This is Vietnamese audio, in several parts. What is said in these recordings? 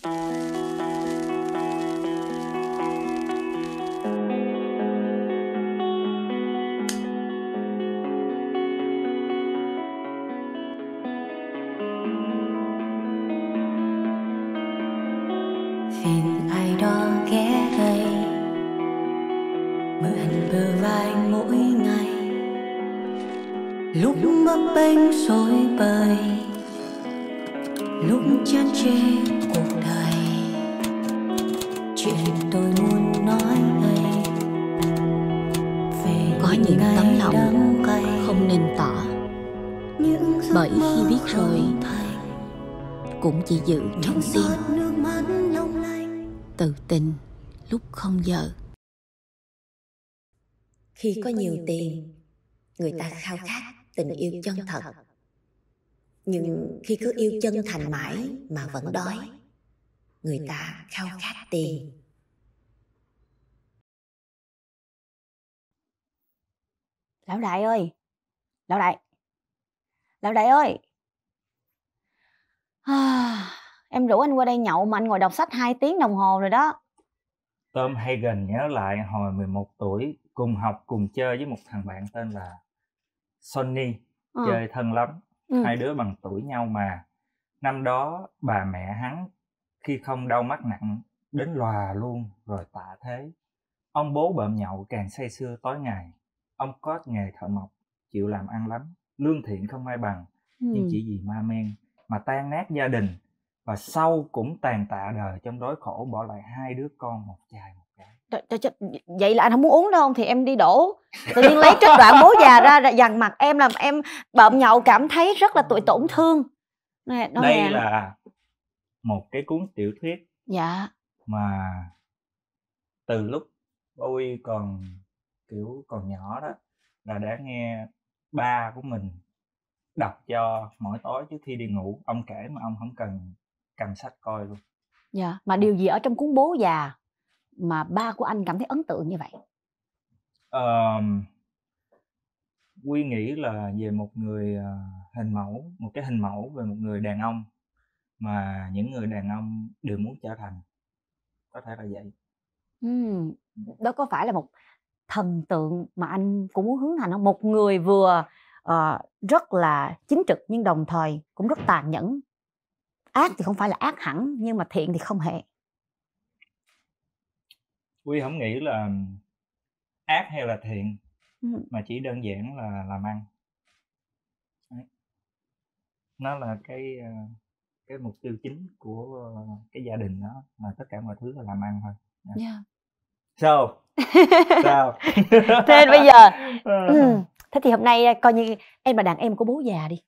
Phiền ai đó ghé đây mượn bờ vai mỗi ngày, lúc bấp bênh rối bời, lúc chán chê cuộc đời. Chuyện tôi muốn nói đây về có những tấm lòng cay, không nên tỏ, bởi khi biết rồi cũng chỉ giữ trong tim, tự tình lúc không giờ. Khi có nhiều tiền, người ta khao khát tình yêu chân thật. Nhưng khi cứ yêu chân thành mãi mà vẫn đói, người ta khao khát tiền. Lão đại ơi! Lão đại! Lão đại ơi! Em rủ anh qua đây nhậu mà anh ngồi đọc sách 2 tiếng đồng hồ rồi đó. Tom Hagen nhớ lại hồi 11 tuổi cùng học cùng chơi với một thằng bạn tên là Sonny. Chơi thân lắm. Hai đứa bằng tuổi nhau mà. Năm đó bà mẹ hắn khi không đau mắt nặng đến lòa luôn rồi tạ thế. Ông bố bợm nhậu càng say sưa tối ngày. Ông có nghề thợ mộc, chịu làm ăn lắm, lương thiện không ai bằng. Nhưng chỉ vì ma men mà tan nát gia đình, và sau cũng tàn tạ đời trong đói khổ, bỏ lại 2 đứa con, một trai một gái. Vậy là anh không muốn uống đâu không? Thì em đi đổ. Tự nhiên lấy trích đoạn bố già ra dằn mặt em, làm em bợm nhậu cảm thấy rất là tổn thương. Đây là một cái cuốn tiểu thuyết mà từ lúc Bowie còn nhỏ đó là đã nghe ba của mình đọc cho mỗi tối trước khi đi ngủ. Ông kể mà ông không cần cầm sách coi luôn. Mà điều gì ở trong cuốn bố già mà ba của anh cảm thấy ấn tượng như vậy? Quy nghĩ là về một người một cái hình mẫu về một người đàn ông mà những người đàn ông đều muốn trở thành. Có thể là vậy. Đó có phải là một thần tượng mà anh cũng muốn hướng thành không? Một người vừa rất là chính trực nhưng đồng thời cũng rất tàn nhẫn. Ác thì không phải là ác hẳn, nhưng mà thiện thì không hề. Quy không nghĩ là ác hay là thiện, mà chỉ đơn giản là làm ăn. Đấy. Nó là cái mục tiêu chính của cái gia đình đó, là tất cả mọi thứ là làm ăn thôi. Sao? Thế bây giờ thế thì hôm nay coi như em là đàn em của bố già đi.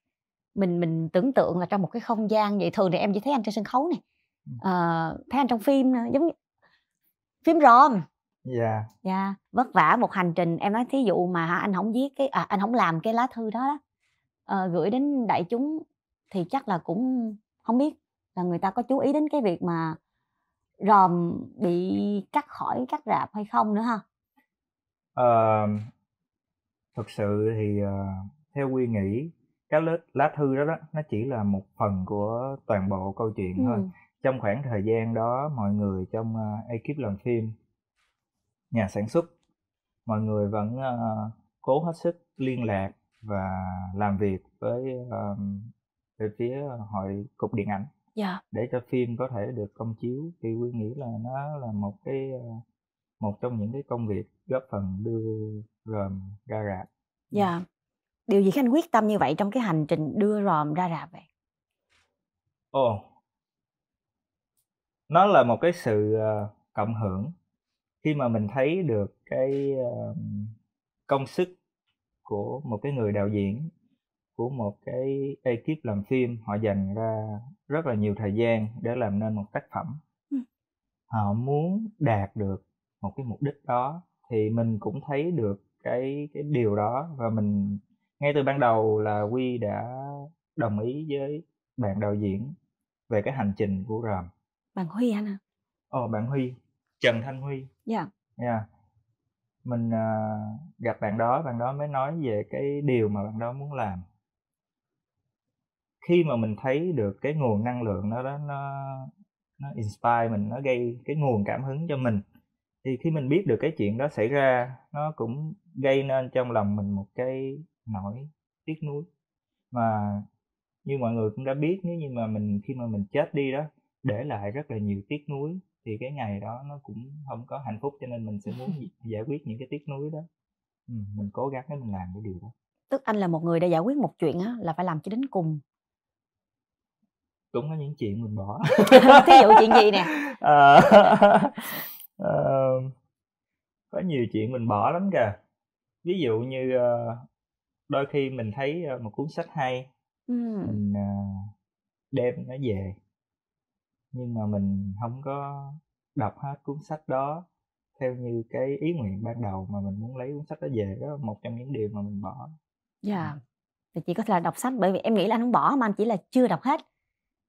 Mình tưởng tượng là trong một cái không gian vậy. Thường thì em chỉ thấy anh trên sân khấu này, thấy anh trong phim giống như phim rom. Vất vả một hành trình. Em nói thí dụ mà anh không viết anh không làm cái lá thư đó gửi đến đại chúng thì chắc là cũng không biết là người ta có chú ý đến cái việc mà Ròm bị cắt rạp hay không nữa ha. Thực sự thì theo Quy nghĩ cái lá thư đó nó chỉ là một phần của toàn bộ câu chuyện thôi. Trong khoảng thời gian đó, mọi người trong ekip làm phim, nhà sản xuất, mọi người vẫn cố hết sức liên lạc và làm việc với về phía hội cục điện ảnh để cho phim có thể được công chiếu. Thì Quy nghĩ là nó là một trong những cái công việc góp phần đưa Ròm ra rạp. Điều gì khiến anh quyết tâm như vậy trong cái hành trình đưa Ròm ra rạp vậy? Nó là một cái sự cộng hưởng. Khi mà mình thấy được cái công sức của một cái người đạo diễn, của một cái ekip làm phim, họ dành ra rất là nhiều thời gian để làm nên một tác phẩm. Họ muốn đạt được một cái mục đích đó, thì mình cũng thấy được cái điều đó. Và mình ngay từ ban đầu là Quy đã đồng ý với bạn đạo diễn về cái hành trình của Ròm. Bạn Huy anh à? Bạn Huy, Trần Thanh Huy. Mình gặp bạn đó mới nói về cái điều mà bạn đó muốn làm. Khi mà mình thấy được cái nguồn năng lượng đó nó nó inspire mình, nó gây cái nguồn cảm hứng cho mình. Thì khi mình biết được cái chuyện đó xảy ra, nó cũng gây nên trong lòng mình một cái nỗi tiếc nuối. Mà như mọi người cũng đã biết, nếu như mà khi mà mình chết đi đó, để lại rất là nhiều tiếc nuối, thì cái ngày đó nó cũng không có hạnh phúc, cho nên mình sẽ muốn giải quyết những cái tiếc nuối đó. Mình cố gắng để mình làm cái điều đó. Tức anh là một người đã giải quyết một chuyện á, là phải làm cho đến cùng. Cũng có những chuyện mình bỏ. Thí dụ chuyện gì nè? Có nhiều chuyện mình bỏ lắm kìa. Ví dụ như đôi khi mình thấy một cuốn sách hay, mình đem nó về, nhưng mà mình không có đọc hết cuốn sách đó theo như cái ý nguyện ban đầu mà mình muốn lấy cuốn sách đó về. Đó là một trong những điều mà mình bỏ. Dạ. Thì chỉ có thể là đọc sách, bởi vì em nghĩ là anh không bỏ mà anh chỉ là chưa đọc hết.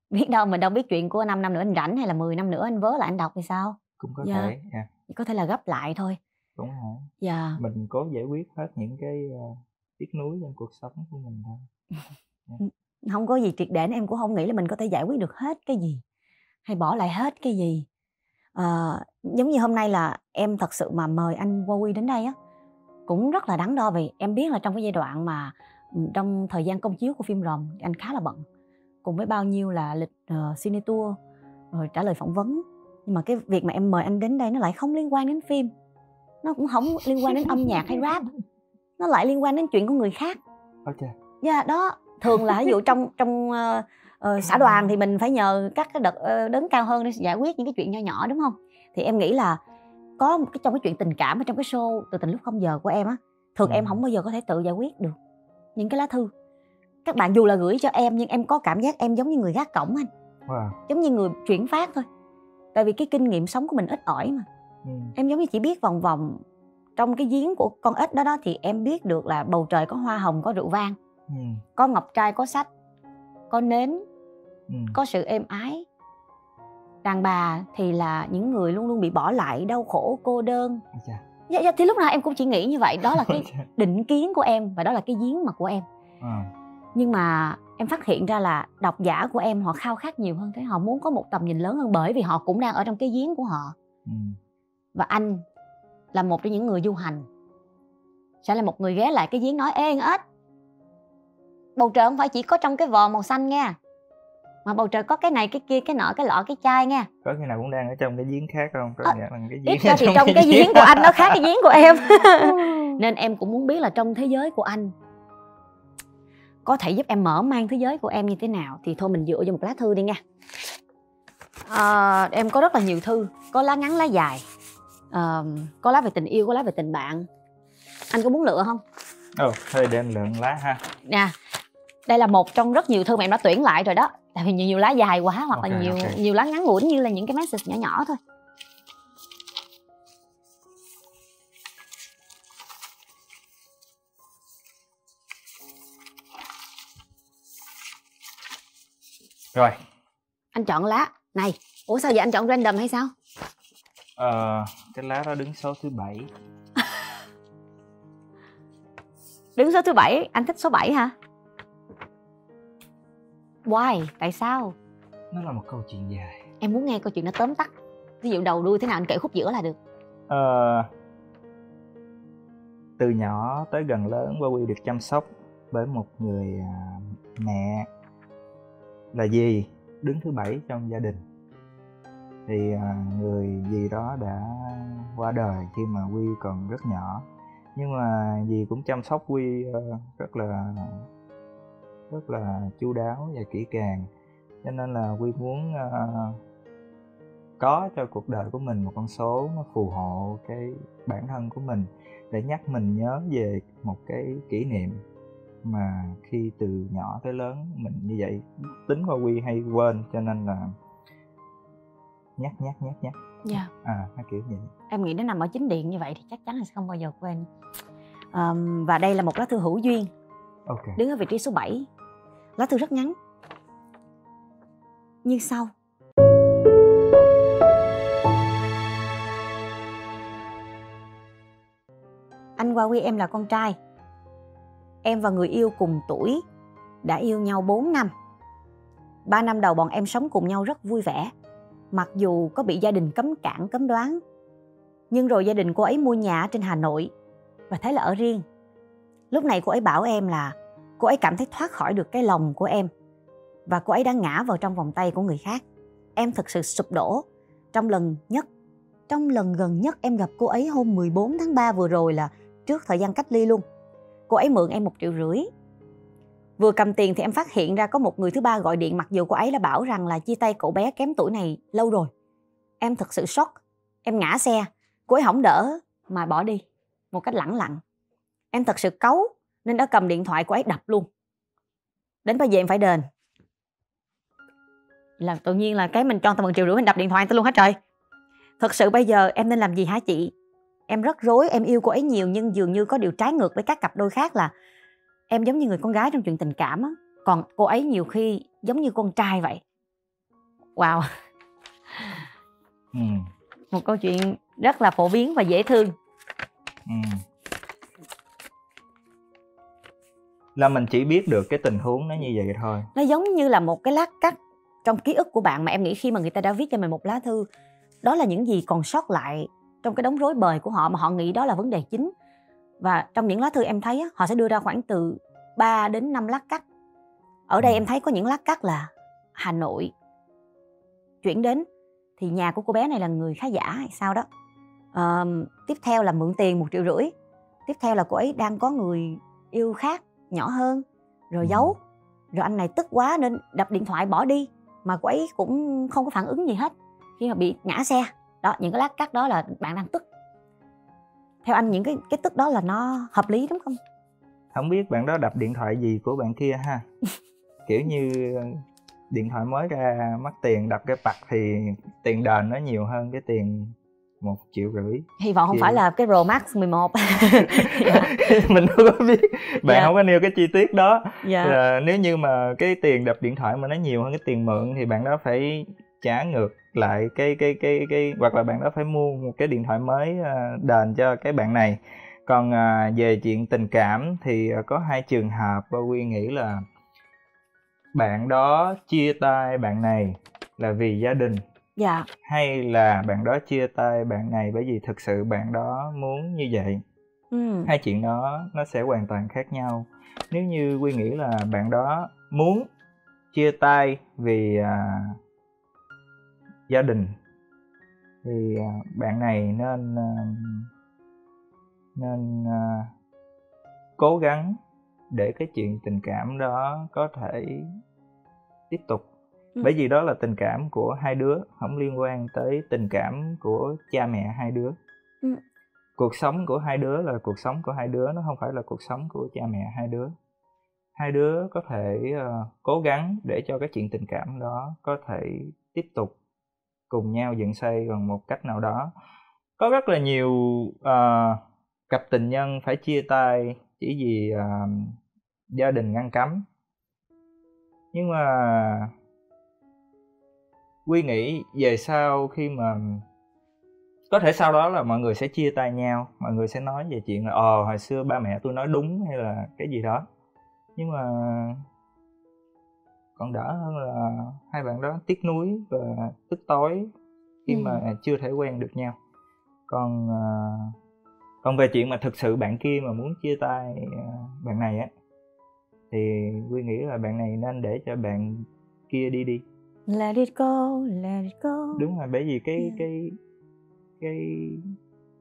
Biết đâu mình đâu biết chuyện của 5 năm nữa anh rảnh, hay là 10 năm nữa anh vớ lại anh đọc thì sao? Cũng có thể. Chỉ có thể là gấp lại thôi. Đúng rồi. Dạ. Mình cố giải quyết hết những cái tiếc nuối trong cuộc sống của mình thôi. Không có gì triệt để, em cũng không nghĩ là mình có thể giải quyết được hết cái gì hay bỏ lại hết cái gì. Giống như hôm nay là em thật sự mà mời anh Wowy đến đây á, cũng rất là đắn đo, vì em biết là trong cái giai đoạn mà trong thời gian công chiếu của phim Ròm anh khá là bận, cùng với bao nhiêu là lịch cine tour rồi trả lời phỏng vấn. Nhưng mà cái việc mà em mời anh đến đây nó lại không liên quan đến phim, nó cũng không liên quan đến âm nhạc hay rap, nó lại liên quan đến chuyện của người khác. Dạ đó, thường là ví dụ trong xã đoàn thì mình phải nhờ các cái đợt đấng cao hơn để giải quyết những cái chuyện nho nhỏ, đúng không? Thì em nghĩ là có trong cái chuyện tình cảm ở trong cái show Từ Tình Lúc Không Giờ của em á, thường em không bao giờ có thể tự giải quyết được những cái lá thư. Các bạn dù là gửi cho em, nhưng em có cảm giác em giống như người gác cổng anh. Giống như người chuyển phát thôi. Tại vì cái kinh nghiệm sống của mình ít ỏi mà. Em giống như chỉ biết vòng vòng trong cái giếng của con ếch đó thì em biết được là bầu trời có hoa hồng, có rượu vang, có ngọc trai, có sách, có nến, có sự êm ái. Đàn bà thì là những người luôn luôn bị bỏ lại, đau khổ, cô đơn. Dạ, thì lúc nào em cũng chỉ nghĩ như vậy. Đó là cái định kiến của em, và đó là cái giếng mặt của em. Nhưng mà em phát hiện ra là độc giả của em họ khao khát nhiều hơn thế. Họ muốn có một tầm nhìn lớn hơn, bởi vì họ cũng đang ở trong cái giếng của họ. Và anh là một trong những người du hành, sẽ là một người ghé lại cái giếng nói: ê con ếch, bầu trời không phải chỉ có trong cái vò màu xanh nha, mà bầu trời có cái này, cái kia, cái nọ, cái lọ, cái chai nha. Có khi nào cũng đang ở trong cái giếng khác không? Có nghĩa là cái giếng ít ra thì trong cái giếng của anh nó khác cái giếng của em. Nên em cũng muốn biết là trong thế giới của anh có thể giúp em mở mang thế giới của em như thế nào. Thì thôi mình dựa vô một lá thư đi nha. Em có rất là nhiều thư, có lá ngắn lá dài, có lá về tình yêu, có lá về tình bạn. Anh có muốn lựa không? Thôi để em lựa lá ha. Nè, đây là một trong rất nhiều thư mà em đã tuyển lại rồi đó. Tại vì nhiều lá dài quá, hoặc là nhiều lá ngắn ngủn như là những cái message nhỏ nhỏ thôi. Rồi. Anh chọn lá này. Ủa sao vậy, anh chọn random hay sao? Cái lá đó đứng số thứ 7. Đứng số thứ 7, anh thích số 7 hả? Why? Tại sao? Nó là một câu chuyện dài. Em muốn nghe câu chuyện nó tóm tắt. Ví dụ đầu đuôi thế nào anh kể khúc giữa là được. Từ nhỏ tới gần lớn, Wowy được chăm sóc bởi một người mẹ là dì đứng thứ 7 trong gia đình. Thì người dì đó đã qua đời khi mà Huy còn rất nhỏ. Nhưng mà dì cũng chăm sóc Huy rất là chu đáo và kỹ càng. Cho nên là Huy muốn có cho cuộc đời của mình một con số nó phù hộ cái bản thân của mình, để nhắc mình nhớ về một cái kỷ niệm mà khi từ nhỏ tới lớn mình như vậy. Tính qua Huy hay quên, cho nên là nhắc. Dạ. Nó kiểu vậy. Em nghĩ nó nằm ở chính điện như vậy thì chắc chắn là sẽ không bao giờ quên. Và đây là một lá thư hữu duyên, đứng ở vị trí số 7. Lá thư rất ngắn như sau. Anh Wowy, em là con trai. Em và người yêu cùng tuổi đã yêu nhau 4 năm. 3 năm đầu bọn em sống cùng nhau rất vui vẻ. mặc dù có bị gia đình cấm cản cấm đoán, nhưng rồi gia đình cô ấy mua nhà ở trên Hà Nội và thế là ở riêng. Lúc này cô ấy bảo em là cô ấy cảm thấy thoát khỏi được cái lòng của em và cô ấy đã ngã vào trong vòng tay của người khác. Em thực sự sụp đổ. Trong lần gần nhất em gặp cô ấy hôm 14 tháng 3 vừa rồi, là trước thời gian cách ly luôn. Cô ấy mượn em 1,5 triệu. Vừa cầm tiền thì em phát hiện ra có một người thứ ba gọi điện, mặc dù cô ấy đã bảo rằng là chia tay cậu bé kém tuổi này lâu rồi. Em thật sự sốc. Em ngã xe, cô ấy không đỡ mà bỏ đi một cách lẳng lặng. Em thật sự cáu nên đã cầm điện thoại cô ấy đập luôn. Đến bây giờ em phải đền. Là tự nhiên là cái mình cho tao 1,5 triệu mình đập điện thoại tao luôn hết trời. Thật sự bây giờ em nên làm gì hả chị? Em rất rối. Em yêu cô ấy nhiều nhưng dường như có điều trái ngược với các cặp đôi khác, là em giống như người con gái trong chuyện tình cảm á, còn cô ấy nhiều khi giống như con trai vậy. Wow. Một câu chuyện rất là phổ biến và dễ thương. Là mình chỉ biết được cái tình huống nó như vậy thôi. Nó giống như là một cái lát cắt trong ký ức của bạn, mà em nghĩ khi mà người ta đã viết cho mình một lá thư, đó là những gì còn sót lại trong cái đống rối bời của họ mà họ nghĩ đó là vấn đề chính. Và trong những lá thư em thấy họ sẽ đưa ra khoảng từ 3 đến 5 lát cắt. Ở đây em thấy có những lát cắt là Hà Nội chuyển đến thì nhà của cô bé này là người khá giả hay sao đó. Tiếp theo là mượn tiền 1,5 triệu. Tiếp theo là cô ấy đang có người yêu khác nhỏ hơn rồi giấu. Rồi anh này tức quá nên đập điện thoại bỏ đi, mà cô ấy cũng không có phản ứng gì hết khi mà bị ngã xe. Đó, những cái lát cắt đó là bạn đang tức. Theo anh những cái tức đó là nó hợp lý đúng không? Không biết bạn đó đập điện thoại gì của bạn kia ha. Kiểu như điện thoại mới ra mất tiền, đập cái bạc thì tiền đền nó nhiều hơn cái tiền 1,5 triệu. Hy vọng không phải là cái Pro Max 11. Mình không có biết. Bạn không có nêu cái chi tiết đó. Là nếu như mà cái tiền đập điện thoại mà nó nhiều hơn cái tiền mượn thì bạn đó phải trả ngược lại cái hoặc là bạn đó phải mua một cái điện thoại mới đền cho cái bạn này. Còn về chuyện tình cảm thì có 2 trường hợp. Và Quy nghĩ là bạn đó chia tay bạn này là vì gia đình, hay là bạn đó chia tay bạn này bởi vì thực sự bạn đó muốn như vậy. Hai chuyện đó nó sẽ hoàn toàn khác nhau. Nếu như Quy nghĩ là bạn đó muốn chia tay vì gia đình thì bạn này nên cố gắng để cái chuyện tình cảm đó có thể tiếp tục. Bởi vì đó là tình cảm của hai đứa, không liên quan tới tình cảm của cha mẹ hai đứa. Cuộc sống của hai đứa là cuộc sống của hai đứa, nó không phải là cuộc sống của cha mẹ hai đứa. Hai đứa có thể cố gắng để cho cái chuyện tình cảm đó có thể tiếp tục cùng nhau dựng xây bằng một cách nào đó. Có rất là nhiều cặp tình nhân phải chia tay chỉ vì gia đình ngăn cấm. Nhưng mà Quy nghĩ về sau khi mà có thể sau đó là mọi người sẽ chia tay nhau, mọi người sẽ nói về chuyện là hồi xưa ba mẹ tôi nói đúng hay là cái gì đó. Nhưng mà còn đỡ hơn là hai bạn đó tiếc nuối và tức tối khi mà chưa thể quen được nhau. Còn về chuyện mà thực sự bạn kia mà muốn chia tay bạn này á, thì Quy nghĩ là bạn này nên để cho bạn kia đi. Let it go, let it go. Đúng rồi, bởi vì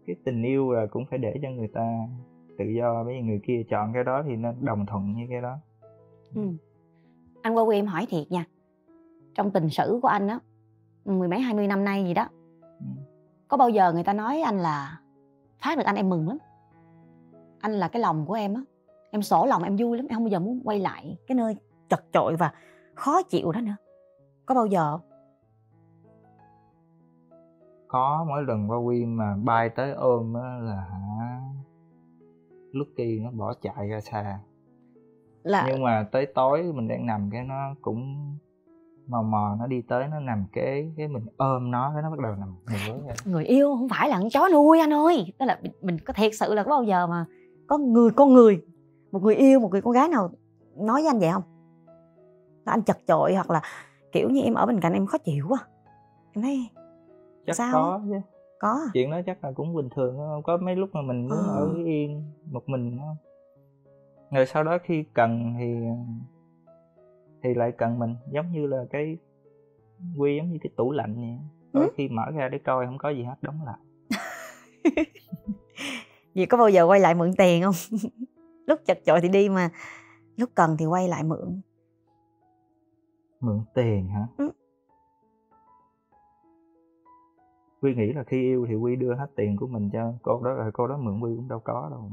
cái tình yêu là cũng phải để cho người ta tự do. Bởi vì người kia chọn cái đó thì nên đồng thuận với cái đó. Anh qua Quy em hỏi thiệt nha, trong tình sử của anh á, 10 mấy 20 năm nay gì đó, có bao giờ người ta nói anh là thoát được anh em mừng lắm, anh là cái lòng của em á, em sổ lòng em vui lắm, em không bao giờ muốn quay lại cái nơi chật chội và khó chịu đó nữa, có bao giờ? Có, mỗi lần qua Quy mà bay tới ôm á là Lucky nó bỏ chạy ra xa. Nhưng mà tới tối mình đang nằm cái nó cũng mò nó đi tới, nó nằm kế cái mình ôm nó, cái nó bắt đầu nằm ngửa. Người yêu không phải là con chó nuôi anh ơi. Tức là mình có thiệt sự là có bao giờ mà có con người một người yêu, một người con gái nào nói với anh vậy không? Là anh chật chội hoặc là kiểu như em ở bên cạnh em khó chịu quá, Em thấy chắc sao? có chứ. Có. Chuyện đó chắc là cũng bình thường không? Có mấy lúc mà mình muốn ở yên một mình không? Rồi sau đó khi cần thì lại cần mình, giống như là cái Quy giống như cái tủ lạnh vậy. Đôi khi mở ra để coi không có gì hết đóng lại. Vậy có bao giờ quay lại mượn tiền không? Lúc chật chội thì đi mà lúc cần thì quay lại mượn. Mượn tiền hả? Quy nghĩ là khi yêu thì Quy đưa hết tiền của mình cho cô đó, rồi cô đó mượn Quy cũng đâu có đâu.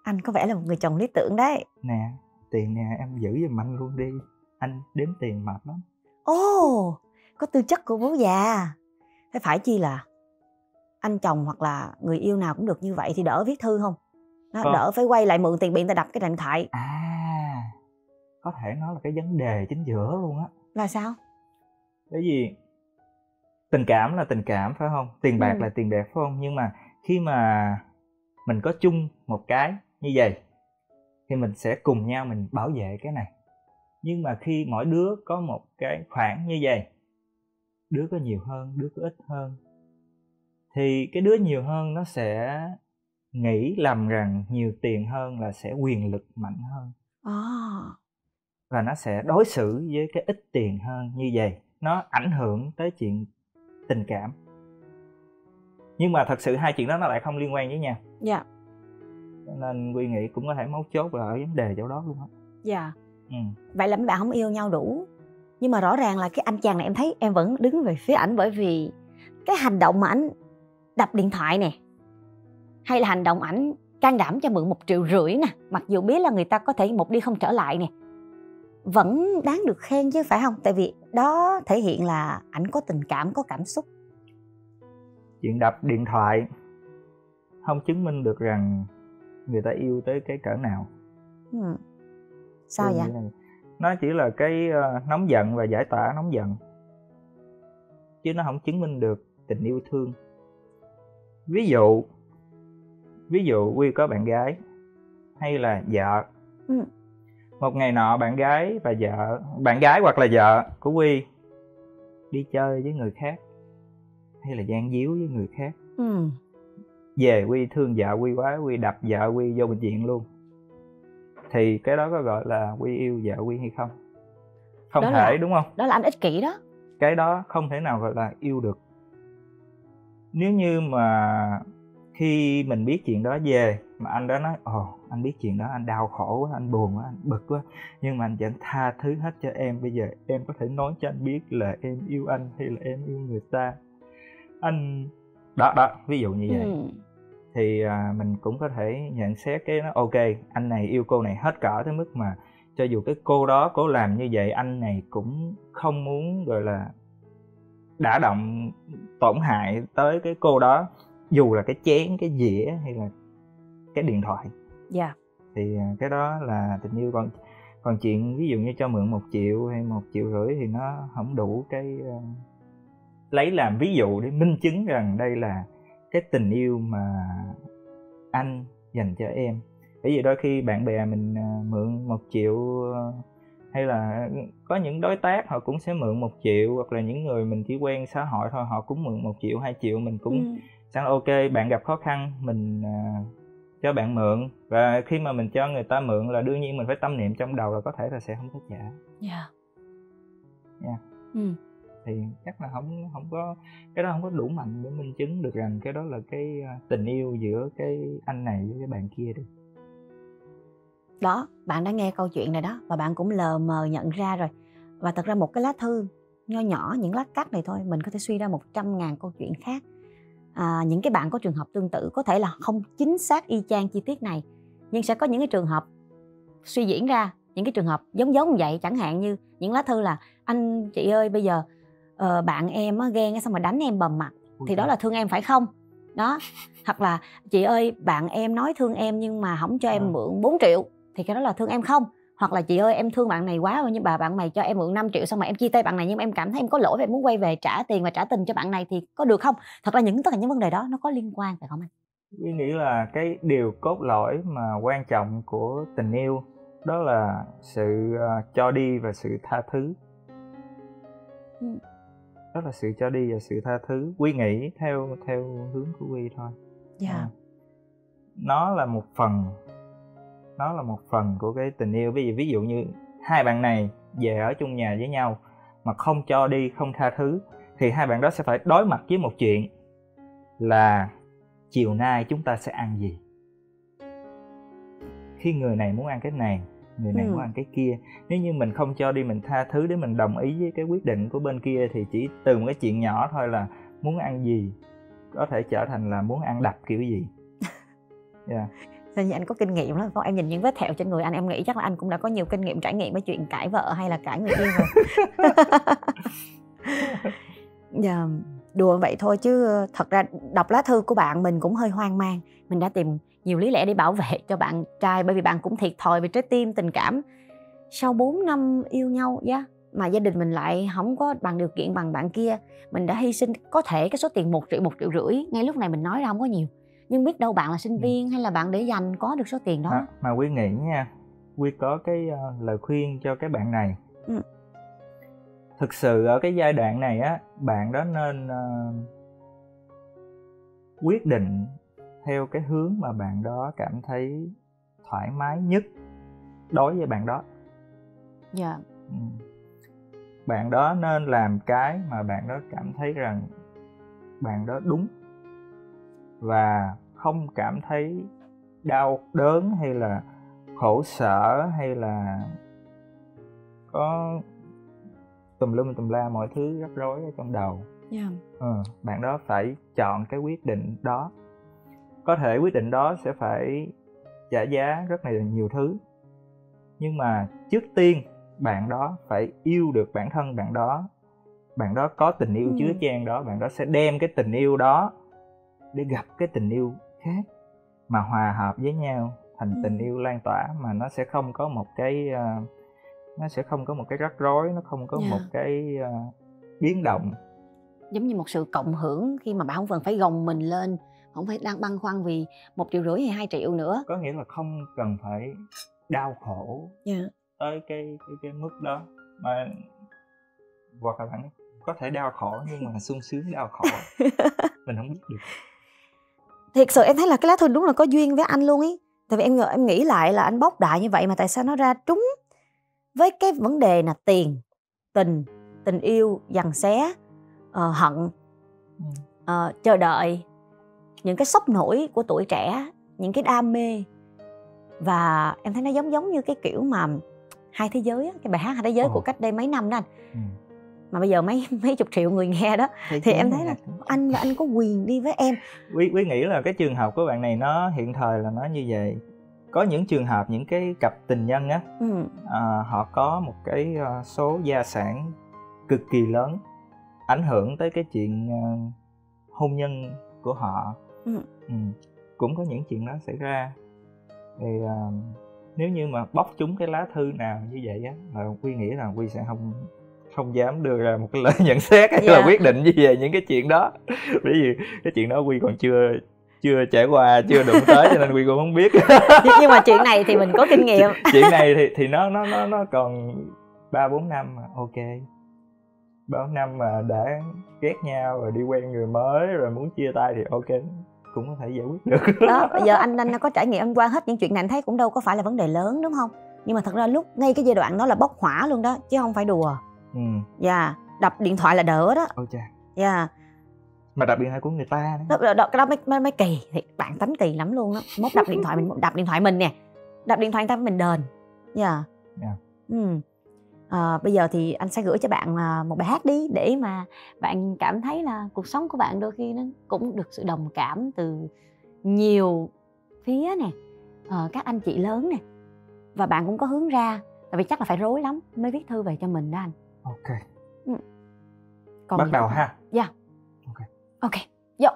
Anh có vẻ là một người chồng lý tưởng đấy. Nè, tiền nè, em giữ giùm anh luôn đi. Anh đếm tiền mệt lắm. Ồ, có tư chất của bố già. Thế phải chi là anh chồng hoặc là người yêu nào cũng được như vậy thì đỡ viết thư không? Nó đỡ phải quay lại mượn tiền, bị người ta đập cái điện thoại. À, có thể nó là cái vấn đề chính giữa luôn á. Là sao? Bởi vì tình cảm là tình cảm phải không? Tiền bạc là tiền bạc phải không? Nhưng mà khi mà mình có chung một cái như vậy thì mình sẽ cùng nhau mình bảo vệ cái này. Nhưng mà khi mỗi đứa có một cái khoản như vậy, đứa có nhiều hơn, đứa có ít hơn, thì cái đứa nhiều hơn nó sẽ nghĩ lầm rằng nhiều tiền hơn là sẽ quyền lực mạnh hơn. Và nó sẽ đối xử với cái ít tiền hơn như vậy. Nó ảnh hưởng tới chuyện tình cảm. Nhưng mà thật sự hai chuyện đó nó lại không liên quan với nhau. Dạ. Cho nên Quy nghĩ cũng có thể mấu chốt là ở vấn đề chỗ đó luôn á. Dạ. Vậy là mấy bạn không yêu nhau đủ. Nhưng mà rõ ràng là cái anh chàng này em thấy em vẫn đứng về phía ảnh, bởi vì cái hành động mà ảnh đập điện thoại nè, hay là hành động ảnh can đảm cho mượn 1,5 triệu nè, mặc dù biết là người ta có thể một đi không trở lại nè, vẫn đáng được khen chứ phải không? Tại vì đó thể hiện là ảnh có tình cảm, có cảm xúc. Chuyện đập điện thoại không chứng minh được rằng người ta yêu tới cái cỡ nào. Sao vậy? Nó chỉ là cái nóng giận và giải tỏa nóng giận, chứ nó không chứng minh được tình yêu thương. Ví dụ Quy có bạn gái hay là vợ. Một ngày nọ bạn gái hoặc là vợ của Quy đi chơi với người khác hay là gian díu với người khác. Về Quy thương vợ Quy quá, Quy đập vợ Quy vô bệnh viện luôn. Thì cái đó có gọi là Quy yêu vợ Quy hay không? Không thể, đúng không? Đó là anh ích kỷ đó. Cái đó không thể nào gọi là yêu được. Nếu như mà khi mình biết chuyện đó về mà anh đó nói anh biết chuyện đó, anh đau khổ quá, anh buồn quá, anh bực quá, nhưng mà anh vẫn tha thứ hết cho em. Bây giờ em có thể nói cho anh biết là em yêu anh hay là em yêu người ta. Anh đó ví dụ như vậy. Thì mình cũng có thể nhận xét cái nó ok, anh này yêu cô này hết cỡ tới mức mà cho dù cái cô đó cố làm như vậy, anh này cũng không muốn gọi là đả động tổn hại tới cái cô đó, dù là cái chén, cái dĩa hay là cái điện thoại. Dạ. Thì cái đó là tình yêu. Còn chuyện ví dụ như cho mượn 1 triệu hay 1,5 triệu thì nó không đủ cái lấy làm ví dụ để minh chứng rằng đây là cái tình yêu mà anh dành cho em. Bởi vì đôi khi bạn bè mình mượn 1 triệu, hay là có những đối tác họ cũng sẽ mượn 1 triệu, hoặc là những người mình chỉ quen xã hội thôi, họ cũng mượn 1 triệu, 2 triệu, mình cũng sẵn ok, bạn gặp khó khăn mình cho bạn mượn. Và khi mà mình cho người ta mượn là đương nhiên mình phải tâm niệm trong đầu là có thể là sẽ không có trả. Thì chắc là không có, cái đó không có đủ mạnh để minh chứng được rằng cái đó là cái tình yêu giữa cái anh này với cái bạn kia được. Đó, bạn đã nghe câu chuyện này đó, và bạn cũng lờ mờ nhận ra rồi. Và thật ra một cái lá thư nho nhỏ, những lát cắt này thôi, mình có thể suy ra 100.000 câu chuyện khác. Những cái bạn có trường hợp tương tự có thể là không chính xác y chang chi tiết này, nhưng sẽ có những cái trường hợp suy diễn ra, những cái trường hợp giống giống vậy. Chẳng hạn như những lá thư là anh chị ơi, bây giờ bạn em ghen xong rồi đánh em bầm mặt, thì đó là thương em phải không? Đó. Hoặc là chị ơi, bạn em nói thương em nhưng mà không cho em mượn 4 triệu, thì cái đó là thương em không? Hoặc là chị ơi, em thương bạn này quá nhưng bà bạn này cho em mượn 5 triệu xong mà em chia tay bạn này, nhưng mà em cảm thấy em có lỗi và em muốn quay về trả tiền và trả tình cho bạn này, thì có được không? Thật ra tất cả những vấn đề đó nó có liên quan phải không anh? Tôi nghĩ là cái điều cốt lõi mà quan trọng của tình yêu đó là sự cho đi và sự tha thứ. đó là sự cho đi và sự tha thứ. Quy nghĩ theo hướng của Quy thôi. Dạ. Nó là một phần của cái tình yêu. Ví dụ như hai bạn này về ở chung nhà với nhau mà không cho đi, không tha thứ, thì hai bạn đó sẽ phải đối mặt với một chuyện là chiều nay chúng ta sẽ ăn gì. Khi người này muốn ăn cái này, người này muốn ăn cái kia, nếu như mình không cho đi, mình tha thứ để mình đồng ý với cái quyết định của bên kia, thì chỉ từ một cái chuyện nhỏ thôi là muốn ăn gì có thể trở thành là muốn ăn đập kiểu gì. Yeah. Sao như anh có kinh nghiệm lắm không? Em nhìn những vết thẹo trên người anh, em nghĩ chắc là anh cũng đã có nhiều kinh nghiệm, trải nghiệm với chuyện cãi vợ hay là cãi người yêu rồi. Dạ, đùa vậy thôi chứ thật ra đọc lá thư của bạn mình cũng hơi hoang mang. Mình đã tìm nhiều lý lẽ để bảo vệ cho bạn trai, bởi vì bạn cũng thiệt thòi về trái tim, tình cảm. Sau 4 năm yêu nhau mà gia đình mình lại không có bằng điều kiện bằng bạn kia. Mình đã hy sinh có thể cái số tiền 1 triệu, 1,5 triệu. Ngay lúc này mình nói ra không có nhiều, nhưng biết đâu bạn là sinh viên hay là bạn để dành có được số tiền đó. Mà Quy nghĩ nha, Quy có cái lời khuyên cho cái bạn này. Thực sự ở cái giai đoạn này á, bạn đó nên quyết định theo cái hướng mà bạn đó cảm thấy thoải mái nhất đối với bạn đó. Dạ. Bạn đó nên làm cái mà bạn đó cảm thấy rằng bạn đó đúng, và không cảm thấy đau đớn hay là khổ sở hay là có tùm lum tùm la mọi thứ rắc rối ở trong đầu. Bạn đó phải chọn cái quyết định đó. Có thể quyết định đó sẽ phải trả giá rất là nhiều thứ, nhưng mà trước tiên bạn đó phải yêu được bản thân bạn đó. Bạn đó có tình yêu chứa chan đó, bạn đó sẽ đem cái tình yêu đó để gặp cái tình yêu khác mà hòa hợp với nhau thành tình yêu lan tỏa, mà nó sẽ không có một cái rắc rối, nó không có một cái biến động. Giống như một sự cộng hưởng khi mà bạn không cần phải gồng mình lên, không phải đang băn khoăn vì 1,5 triệu hay 2 triệu nữa. Có nghĩa là không cần phải đau khổ tới cái mức đó, mà hoặc là bạn có thể đau khổ nhưng mà sung sướng đau khổ. Mình không biết được. Thiệt sự em thấy là cái lá thư đúng là có duyên với anh luôn ý. Tại vì em nghĩ lại là anh bốc đại như vậy mà tại sao nó ra trúng với cái vấn đề là tiền, tình yêu, giằng xé, hận, chờ đợi, những cái sốc nổi của tuổi trẻ, những cái đam mê. Và em thấy nó giống như cái kiểu mà Hai Thế Giới á, cái bài hát Hai Thế Giới của cách đây mấy năm đó anh. Mà bây giờ mấy chục triệu người nghe đó, thì em thấy là anh có quyền đi với em. Quý nghĩ là cái trường hợp của bạn này nó hiện thời là nó như vậy. Có những trường hợp, những cái cặp tình nhân á, họ có một cái số gia sản cực kỳ lớn ảnh hưởng tới cái chuyện hôn nhân của họ. Cũng có những chuyện đó xảy ra. Thì nếu như mà bóc trúng cái lá thư nào như vậy á, là Quy nghĩ là Quy sẽ không dám đưa ra một cái lời nhận xét hay là quyết định gì về những cái chuyện đó. Bởi vì cái chuyện đó Quy còn chưa trải qua, chưa đụng tới, cho nên Quy cũng không biết. Nhưng mà chuyện này thì mình có kinh nghiệm. Chuyện này thì nó còn 3-4 năm mà ok. 3-4 năm mà đã ghét nhau rồi đi quen người mới rồi muốn chia tay thì ok, cũng có thể giải quyết được. Đó, bây giờ anh có trải nghiệm, anh qua hết những chuyện này, anh thấy cũng đâu có phải là vấn đề lớn đúng không? Nhưng mà thật ra ngay cái giai đoạn đó là bốc hỏa luôn đó, chứ không phải đùa. Đập điện thoại là đỡ đó. Ôi chà. Mà đập điện thoại của người ta cái đó mới kỳ. Thì bạn tánh kỳ lắm luôn đó. Mốt đập điện thoại mình, đập điện thoại mình nè, đập điện thoại người ta mình đền. Bây giờ thì anh sẽ gửi cho bạn một bài hát đi, để mà bạn cảm thấy là cuộc sống của bạn đôi khi nó cũng được sự đồng cảm từ nhiều phía nè, các anh chị lớn nè, và bạn cũng có hướng ra. Tại vì chắc là phải rối lắm mới viết thư về cho mình đó anh. Ok. Còn bắt đầu ha. Dạ. Ok. Vô.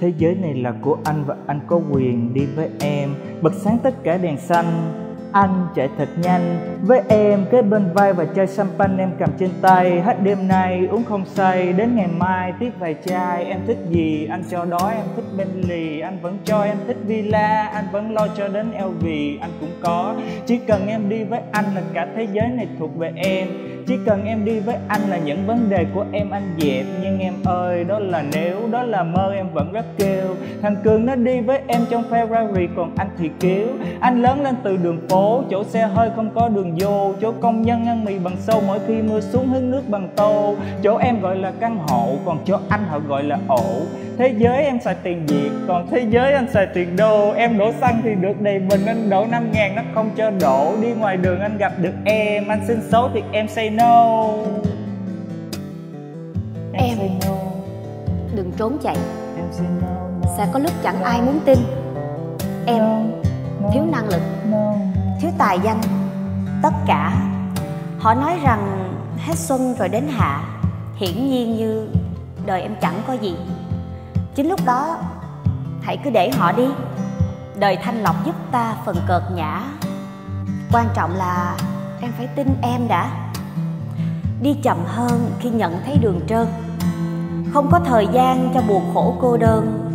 Thế giới này là của anh và anh có quyền đi với em. Bật sáng tất cả đèn xanh, anh chạy thật nhanh với em, kế bên vai và chai champagne em cầm trên tay. Hết đêm nay uống không say, đến ngày mai tiếp vài chai. Em thích gì anh cho đó, em thích Bentley anh vẫn cho, em thích villa anh vẫn lo cho đến LV anh cũng có. Chỉ cần em đi với anh là cả thế giới này thuộc về em. Chỉ cần em đi với anh là những vấn đề của em anh dẹp. Nhưng em ơi, đó là nếu, đó là mơ em vẫn rất kêu. Thằng Cường nó đi với em trong Ferrari còn anh thì kiếu. Anh lớn lên từ đường phố, chỗ xe hơi không có đường vô. Chỗ công nhân ăn mì bằng sâu, mỗi khi mưa xuống hứng nước bằng tô. Chỗ em gọi là căn hộ, còn chỗ anh họ gọi là ổ. Thế giới em xài tiền Việt, còn thế giới anh xài tiền đô. Em đổ xăng thì được đầy bình, anh đổ 5.000 nó không cho đổ. Đi ngoài đường anh gặp được em, anh xin số thì em say no. Em say no. đừng trốn chạy, Em say no. sẽ có lúc chẳng ai muốn tin. Em thiếu năng lực, thiếu tài danh, tất cả. Họ nói rằng hết xuân rồi đến hạ, hiển nhiên như đời em chẳng có gì. Chính lúc đó hãy cứ để họ đi. Đời thanh lọc giúp ta phần cợt nhã. Quan trọng là em phải tin em đã. Đi chậm hơn khi nhận thấy đường trơn. Không có thời gian cho buồn khổ cô đơn,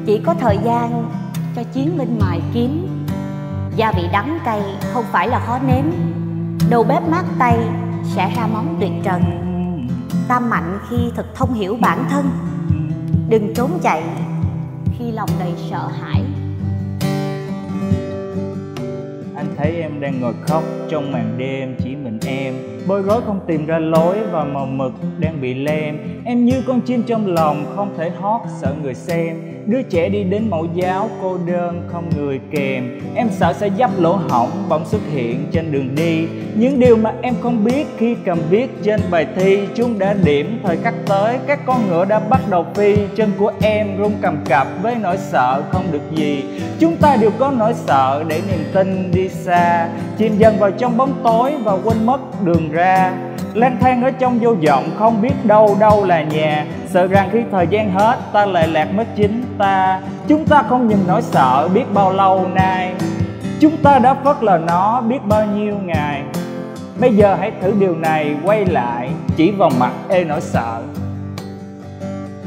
chỉ có thời gian cho chiến binh mài kiếm. Gia vị đắng cay không phải là khó nếm, đầu bếp mát tay sẽ ra món tuyệt trần. Ta mạnh khi thực thông hiểu bản thân, đừng trốn chạy khi lòng đầy sợ hãi. Anh thấy em đang ngồi khóc trong màn đêm, chỉ mình em bối rối không tìm ra lối và màu mực đang bị lem. Em như con chim trong lòng không thể hót sợ người xem. Đứa trẻ đi đến mẫu giáo cô đơn không người kèm. Em sợ sẽ dấp lỗ hổng bỗng xuất hiện trên đường đi. Những điều mà em không biết khi cầm viết trên bài thi. Chúng đã điểm thời khắc tới, các con ngựa đã bắt đầu phi. Chân của em run cầm cập với nỗi sợ không được gì. Chúng ta đều có nỗi sợ để niềm tin đi xa, chìm dần vào trong bóng tối và quên mất đường ra. Lang thang ở trong vô vọng không biết đâu đâu là nhà. Sợ rằng khi thời gian hết ta lại lạc mất chính ta. Chúng ta không nhìn nỗi sợ biết bao lâu nay. Chúng ta đã phớt lờ nó biết bao nhiêu ngày. Bây giờ hãy thử điều này, quay lại chỉ vào mặt ê nỗi sợ.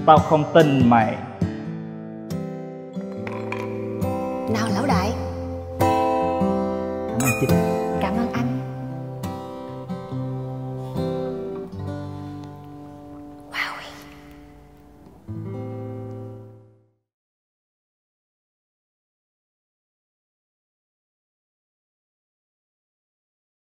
Tao không tin mày. Nào lão đại. Cảm ơn chị.